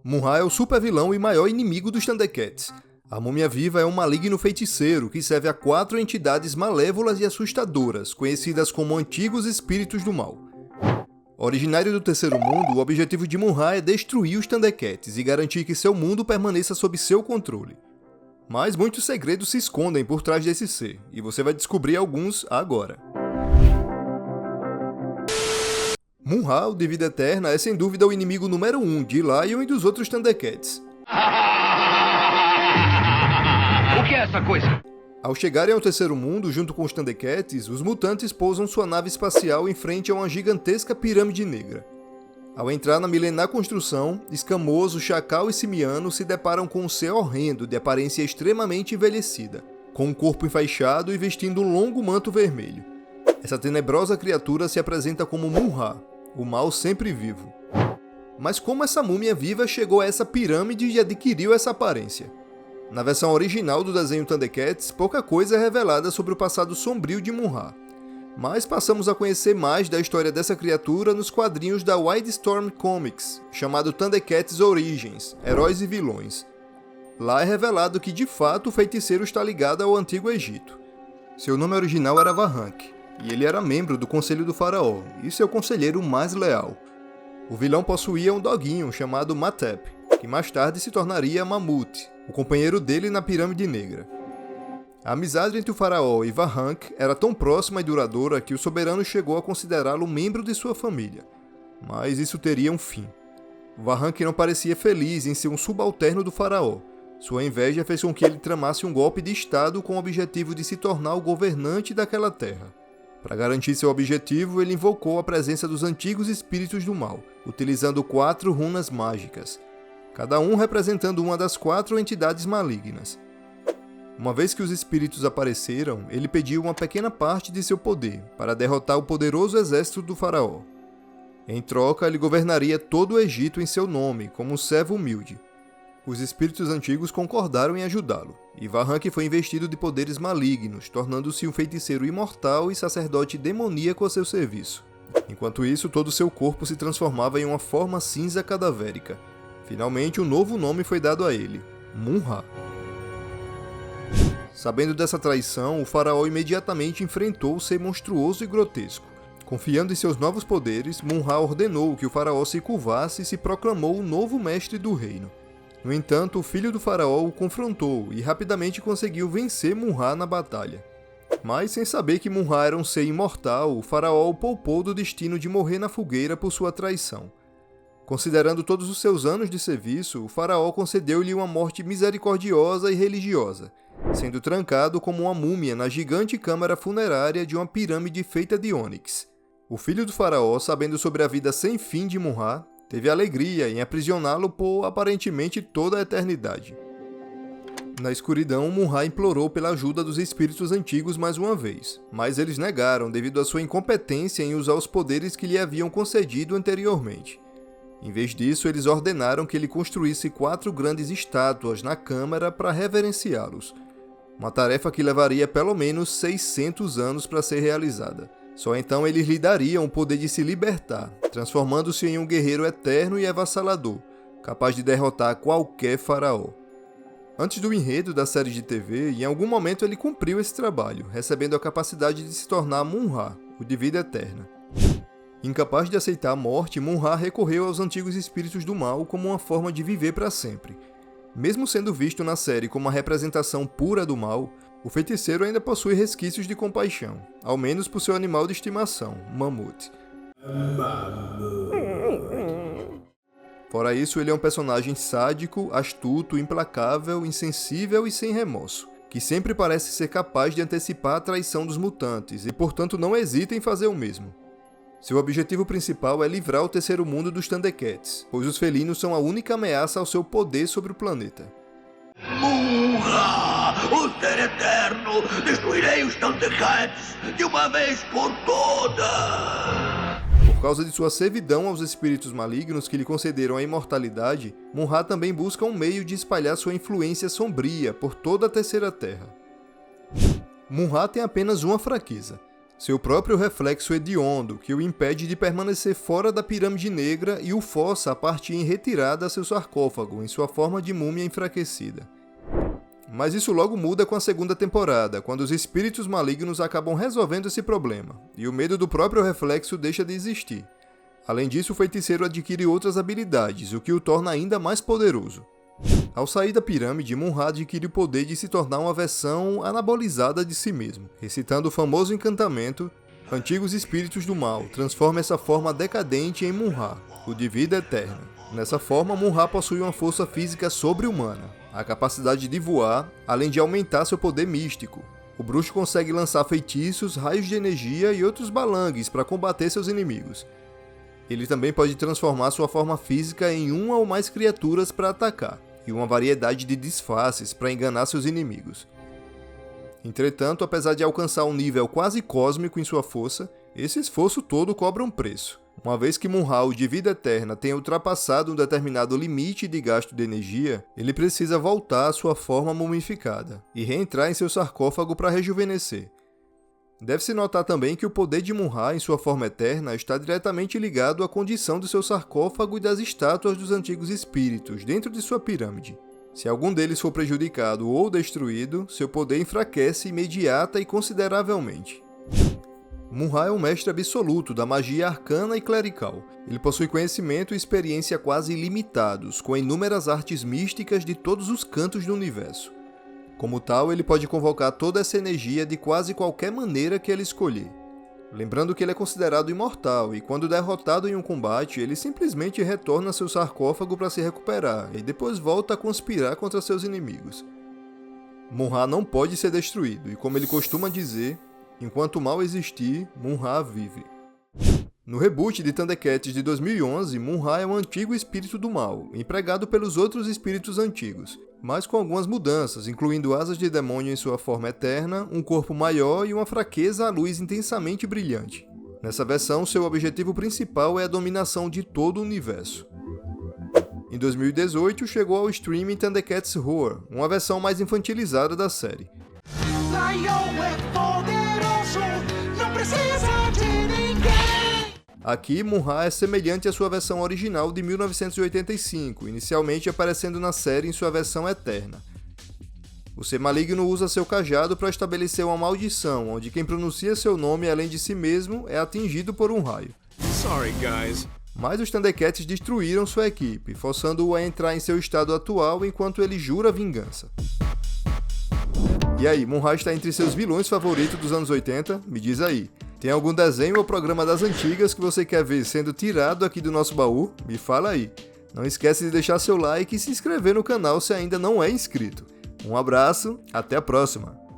Mun-Ra é o supervilão e maior inimigo dos Thundercats. A Múmia Viva é um maligno feiticeiro que serve a 4 entidades malévolas e assustadoras, conhecidas como Antigos Espíritos do Mal. Originário do Terceiro Mundo, o objetivo de Mun-Ra é destruir os Thundercats e garantir que seu mundo permaneça sob seu controle. Mas muitos segredos se escondem por trás desse ser, e você vai descobrir alguns agora. Mun-Ra, o de Vida Eterna, é sem dúvida o inimigo número 1 de Lion e dos outros Thundercats. O que é essa coisa? Ao chegarem ao Terceiro Mundo, junto com os Thundercats, os mutantes pousam sua nave espacial em frente a uma gigantesca pirâmide negra. Ao entrar na milenar construção, Escamoso, Chacal e Simiano se deparam com um ser horrendo de aparência extremamente envelhecida, com um corpo enfaixado e vestindo um longo manto vermelho. Essa tenebrosa criatura se apresenta como Mun-Ra, o mal sempre vivo. Mas como essa múmia viva chegou a essa pirâmide e adquiriu essa aparência? Na versão original do desenho Thundercats, pouca coisa é revelada sobre o passado sombrio de Mun-Ra, mas passamos a conhecer mais da história dessa criatura nos quadrinhos da Wildstorm Comics, chamado Thundercats Origins, Heróis e Vilões. Lá é revelado que de fato o feiticeiro está ligado ao Antigo Egito. Seu nome original era Vahank, e ele era membro do Conselho do Faraó, e seu conselheiro mais leal. O vilão possuía um doguinho chamado Matep, que mais tarde se tornaria Mamute, o companheiro dele na Pirâmide Negra. A amizade entre o faraó e Vahank era tão próxima e duradoura que o soberano chegou a considerá-lo membro de sua família. Mas isso teria um fim. Vahank não parecia feliz em ser um subalterno do faraó. Sua inveja fez com que ele tramasse um golpe de estado com o objetivo de se tornar o governante daquela terra. Para garantir seu objetivo, ele invocou a presença dos Antigos Espíritos do Mal, utilizando 4 runas mágicas, cada um representando uma das 4 entidades malignas. Uma vez que os espíritos apareceram, ele pediu uma pequena parte de seu poder para derrotar o poderoso exército do faraó. Em troca, ele governaria todo o Egito em seu nome, como um servo humilde. Os espíritos antigos concordaram em ajudá-lo, e Vahank foi investido de poderes malignos, tornando-se um feiticeiro imortal e sacerdote demoníaco a seu serviço. Enquanto isso, todo seu corpo se transformava em uma forma cinza cadavérica. Finalmente, um novo nome foi dado a ele, Mun-Ra. Sabendo dessa traição, o faraó imediatamente enfrentou o ser monstruoso e grotesco. Confiando em seus novos poderes, Mun-Ra ordenou que o faraó se curvasse e se proclamou o novo mestre do reino. No entanto, o filho do faraó o confrontou e rapidamente conseguiu vencer Mun-Ra na batalha. Mas sem saber que Mun-Ra era um ser imortal, o faraó o poupou do destino de morrer na fogueira por sua traição. Considerando todos os seus anos de serviço, o faraó concedeu-lhe uma morte misericordiosa e religiosa, sendo trancado como uma múmia na gigante câmara funerária de uma pirâmide feita de ônix. O filho do faraó, sabendo sobre a vida sem fim de Mun-Ra, teve alegria em aprisioná-lo por aparentemente toda a eternidade. Na escuridão, Mun-Ra implorou pela ajuda dos espíritos antigos mais uma vez, mas eles negaram devido à sua incompetência em usar os poderes que lhe haviam concedido anteriormente. Em vez disso, eles ordenaram que ele construísse 4 grandes estátuas na câmara para reverenciá-los, uma tarefa que levaria pelo menos 600 anos para ser realizada. Só então eles lhe dariam o poder de se libertar, transformando-se em um guerreiro eterno e avassalador, capaz de derrotar qualquer faraó. Antes do enredo da série de TV, em algum momento ele cumpriu esse trabalho, recebendo a capacidade de se tornar Mun-Ra, o de vida eterna. Incapaz de aceitar a morte, Mun-Ra recorreu aos Antigos Espíritos do Mal como uma forma de viver para sempre. Mesmo sendo visto na série como uma representação pura do mal, o feiticeiro ainda possui resquícios de compaixão, ao menos por seu animal de estimação, Mamute. Fora isso, ele é um personagem sádico, astuto, implacável, insensível e sem remorso, que sempre parece ser capaz de antecipar a traição dos mutantes e, portanto, não hesita em fazer o mesmo. Seu objetivo principal é livrar o Terceiro Mundo dos Thundercats, pois os felinos são a única ameaça ao seu poder sobre o planeta. Mun-Ra, o ser eterno, destruirei os Thundercats de uma vez por todas! Por causa de sua servidão aos espíritos malignos que lhe concederam a imortalidade, Mun-Ra também busca um meio de espalhar sua influência sombria por toda a Terceira Terra. Mun-Ra tem apenas uma fraqueza: seu próprio reflexo hediondo que o impede de permanecer fora da pirâmide negra e o força a partir em retirada a seu sarcófago em sua forma de múmia enfraquecida. Mas isso logo muda com a segunda temporada, quando os espíritos malignos acabam resolvendo esse problema, e o medo do próprio reflexo deixa de existir. Além disso, o feiticeiro adquire outras habilidades, o que o torna ainda mais poderoso. Ao sair da pirâmide, Mun-Ra adquire o poder de se tornar uma versão anabolizada de si mesmo. Recitando o famoso encantamento, antigos espíritos do mal, transforma essa forma decadente em Mun-Ra, o de vida eterna. Nessa forma, Mun-Ra possui uma força física sobre-humana, a capacidade de voar, além de aumentar seu poder místico. O bruxo consegue lançar feitiços, raios de energia e outros balangues para combater seus inimigos. Ele também pode transformar sua forma física em uma ou mais criaturas para atacar, e uma variedade de disfarces para enganar seus inimigos. Entretanto, apesar de alcançar um nível quase cósmico em sua força, esse esforço todo cobra um preço. Uma vez que Mun-Ra, o de vida eterna, tenha ultrapassado um determinado limite de gasto de energia, ele precisa voltar à sua forma mumificada e reentrar em seu sarcófago para rejuvenescer. Deve-se notar também que o poder de Mun-Ra em sua forma eterna está diretamente ligado à condição do seu sarcófago e das estátuas dos antigos espíritos dentro de sua pirâmide. Se algum deles for prejudicado ou destruído, seu poder enfraquece imediata e consideravelmente. Mun-Ra é um mestre absoluto da magia arcana e clerical. Ele possui conhecimento e experiência quase ilimitados, com inúmeras artes místicas de todos os cantos do universo. Como tal, ele pode convocar toda essa energia de quase qualquer maneira que ele escolher. Lembrando que ele é considerado imortal e, quando derrotado em um combate, ele simplesmente retorna a seu sarcófago para se recuperar e depois volta a conspirar contra seus inimigos. Mun-Ra não pode ser destruído e, como ele costuma dizer, enquanto o mal existir, Mun-Ra vive. No reboot de Thundercats de 2011, Mun-Ra é um antigo espírito do mal, empregado pelos outros espíritos antigos, mas com algumas mudanças, incluindo asas de demônio em sua forma eterna, um corpo maior e uma fraqueza à luz intensamente brilhante. Nessa versão, seu objetivo principal é a dominação de todo o universo. Em 2018, chegou ao streaming Thundercats Roar, uma versão mais infantilizada da série. Aqui, Mun-Ra é semelhante à sua versão original de 1985, inicialmente aparecendo na série em sua versão eterna. O ser maligno usa seu cajado para estabelecer uma maldição, onde quem pronuncia seu nome além de si mesmo é atingido por um raio. Sorry, guys. Mas os Thundercats destruíram sua equipe, forçando-o a entrar em seu estado atual enquanto ele jura vingança. E aí, Mun-Ra está entre seus vilões favoritos dos anos 80? Me diz aí. Tem algum desenho ou programa das antigas que você quer ver sendo tirado aqui do nosso baú? Me fala aí. Não esquece de deixar seu like e se inscrever no canal se ainda não é inscrito. Um abraço, até a próxima!